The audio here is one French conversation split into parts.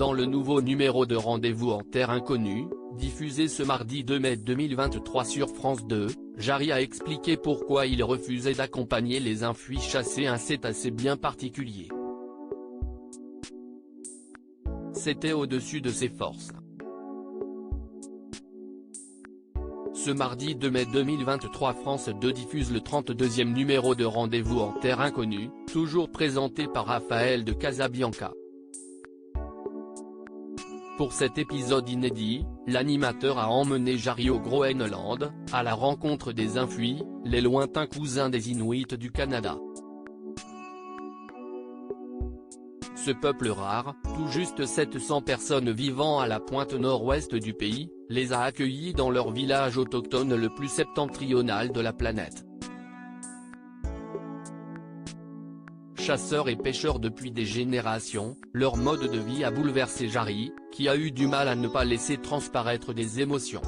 Dans le nouveau numéro de Rendez-vous en terre inconnue, diffusé ce mardi 2 mai 2023 sur France 2, Jarry a expliqué pourquoi il refusait d'accompagner les enfouis chassés. Un c'est assez bien particulier. C'était au-dessus de ses forces. Ce mardi 2 mai 2023 France 2 diffuse le 32e numéro de Rendez-vous en terre inconnue, toujours présenté par Raphaël de Casabianca. Pour cet épisode inédit, l'animateur a emmené Jarry au Groenland, à la rencontre des Infouis, les lointains cousins des Inuits du Canada. Ce peuple rare, tout juste 700 personnes vivant à la pointe nord-ouest du pays, les a accueillis dans leur village autochtone le plus septentrional de la planète. Chasseurs et pêcheurs depuis des générations, leur mode de vie a bouleversé Jarry, qui a eu du mal à ne pas laisser transparaître des émotions.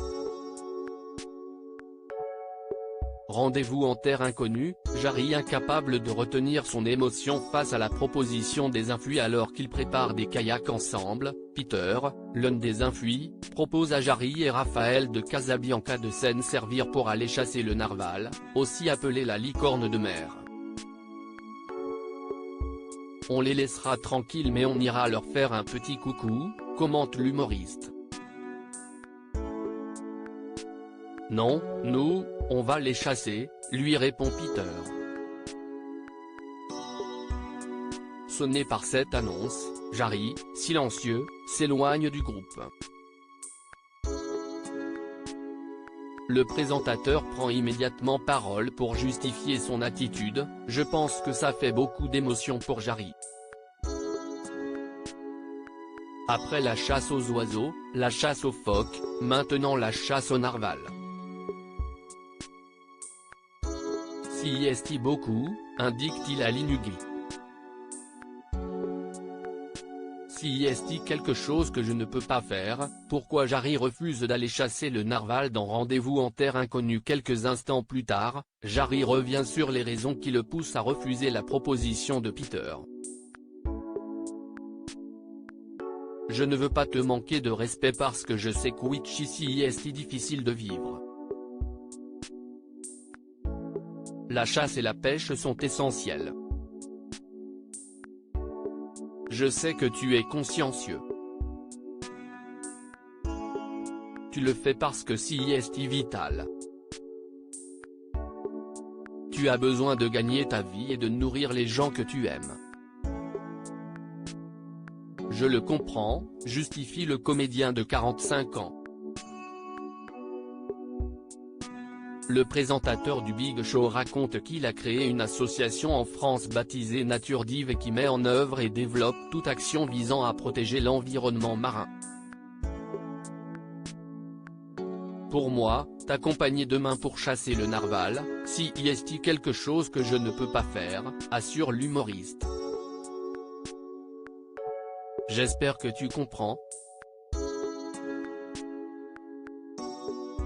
Rendez-vous en terre inconnue, Jarry incapable de retenir son émotion face à la proposition des Infouis alors qu'ils préparent des kayaks ensemble. Peter, l'un des Infouis, propose à Jarry et Raphaël de Casabianca de s'en servir pour aller chasser le narval, aussi appelé la licorne de mer. On les laissera tranquilles mais on ira leur faire un petit coucou, commente l'humoriste. Non, nous, on va les chasser, lui répond Peter. Sonné par cette annonce, Jarry, silencieux, s'éloigne du groupe. Le présentateur prend immédiatement parole pour justifier son attitude. Je pense que ça fait beaucoup d'émotion pour Jarry. Après la chasse aux oiseaux, la chasse aux phoques, maintenant la chasse au narval. Si est beaucoup, indique-t-il à l'Inugi. Si est quelque chose que je ne peux pas faire, pourquoi Jarry refuse d'aller chasser le narval dans Rendez-vous en terre inconnue? Quelques instants plus tard, Jarry revient sur les raisons qui le poussent à refuser la proposition de Peter. Je ne veux pas te manquer de respect parce que je sais qu'ici est difficile de vivre. La chasse et la pêche sont essentielles. Je sais que tu es consciencieux. Tu le fais parce que si est vital. Tu as besoin de gagner ta vie et de nourrir les gens que tu aimes. Je le comprends, justifie le comédien de 45 ans. Le présentateur du Big Show raconte qu'il a créé une association en France baptisée Nature Dive et qui met en œuvre et développe toute action visant à protéger l'environnement marin. Pour moi, t'accompagner demain pour chasser le narval, si est quelque chose que je ne peux pas faire, assure l'humoriste. J'espère que tu comprends.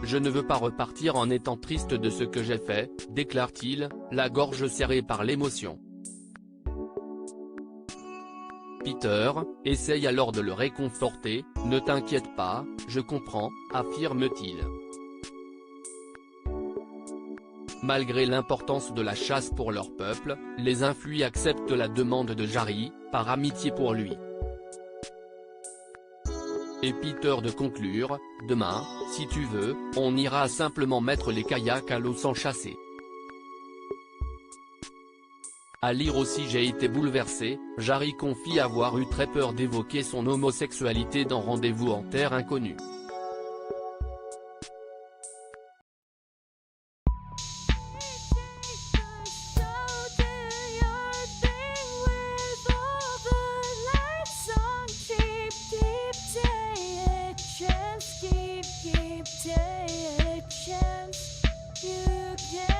Je ne veux pas repartir en étant triste de ce que j'ai fait, déclare-t-il, la gorge serrée par l'émotion. Peter, essaye alors de le réconforter, ne t'inquiète pas, je comprends, affirme-t-il. Malgré l'importance de la chasse pour leur peuple, les Infouis acceptent la demande de Jarry, par amitié pour lui. Et Peter de conclure, demain, si tu veux, on ira simplement mettre les kayaks à l'eau sans chasser. À lire aussi j'ai été bouleversé, Jarry confie avoir eu très peur d'évoquer son homosexualité dans Rendez-vous en terre inconnue. Take a chance, you can